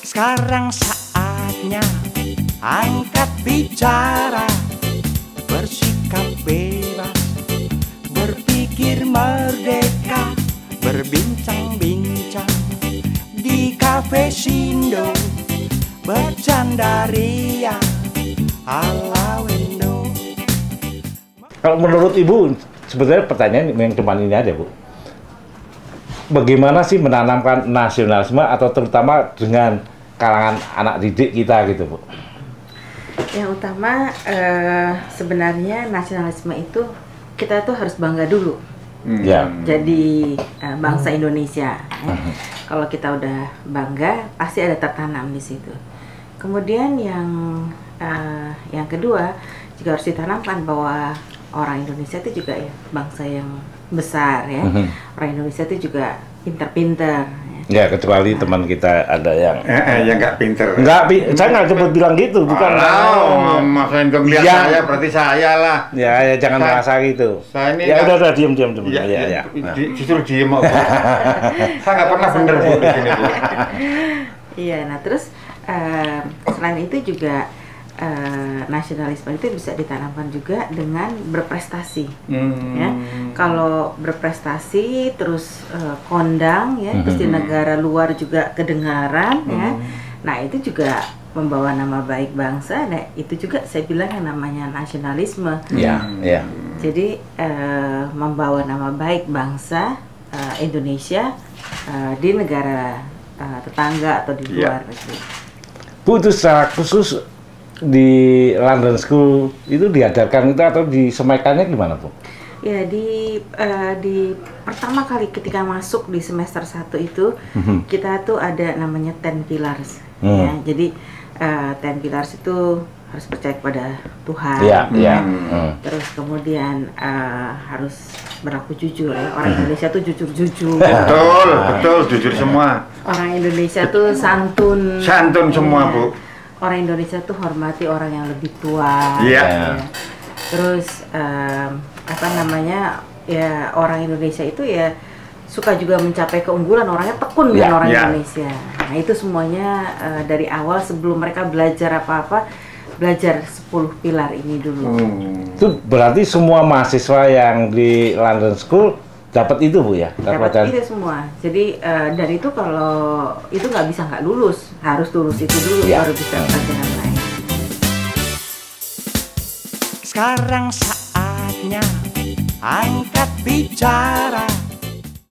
Sekarang saatnya angkat bicara, bersikap bebas, berpikir merdeka, berbincang-bincang di Cafe Sindo, bercanda ria ala Wendo. Kalau menurut Ibu, sebetulnya pertanyaan yang depan ini aja, Bu. Bagaimana sih menanamkan nasionalisme atau terutama dengan kalangan anak didik kita gitu, Bu? Yang utama sebenarnya nasionalisme itu kita tuh harus bangga dulu. Ya. Jadi bangsa Indonesia. Kalau kita udah bangga, pasti ada tertanam di situ. Kemudian yang kedua juga harus ditanamkan bahwa orang Indonesia itu juga ya bangsa yang besar ya. Orang Indonesia itu juga pinter-pinter. Ya, kecuali teman kita ada yang nggak pinter. Saya nggak cepet bilang gitu, bukan. Makanya dong lihat saya, berarti saya lah. Ya, jangan merasa gitu. Saya ini ya udah diam. Ya. Justru diem kok. Saya nggak pernah bener Bu di sini, Bu. Iya, nah terus selain itu juga nasionalisme itu bisa ditanamkan juga dengan berprestasi. Ya, kalau berprestasi terus kondang ya, terus di negara luar juga kedengaran ya. Nah itu juga membawa nama baik bangsa. Nah itu juga saya bilang yang namanya nasionalisme. Iya. Jadi membawa nama baik bangsa Indonesia di negara tetangga atau di luar negeri. Bu, itu secara khusus di London School itu diajarkan itu atau disemaikannya gimana, Bu? Ya, di pertama kali ketika masuk di semester 1 itu kita tuh ada namanya 10 pillars ya. Jadi 10 pillars itu harus percaya kepada Tuhan. Terus kemudian harus berlaku jujur ya. Orang Indonesia tuh jujur-jujur. Betul, jujur semua. Orang Indonesia tuh santun. Santun semua, Bu. Orang Indonesia tuh hormati orang yang lebih tua. Iya. Terus ya orang Indonesia itu ya suka juga mencapai keunggulan, orangnya tekun dengan orang Indonesia. Nah itu semuanya dari awal sebelum mereka belajar apa-apa, belajar 10 pilar ini dulu. Itu berarti semua mahasiswa yang di London School dapat itu, Bu ya? Dapat itu semua. Jadi dan itu kalau itu nggak lulus, harus lulus itu dulu baru bisa pelajaran lain. Sekarang saatnya angkat bicara,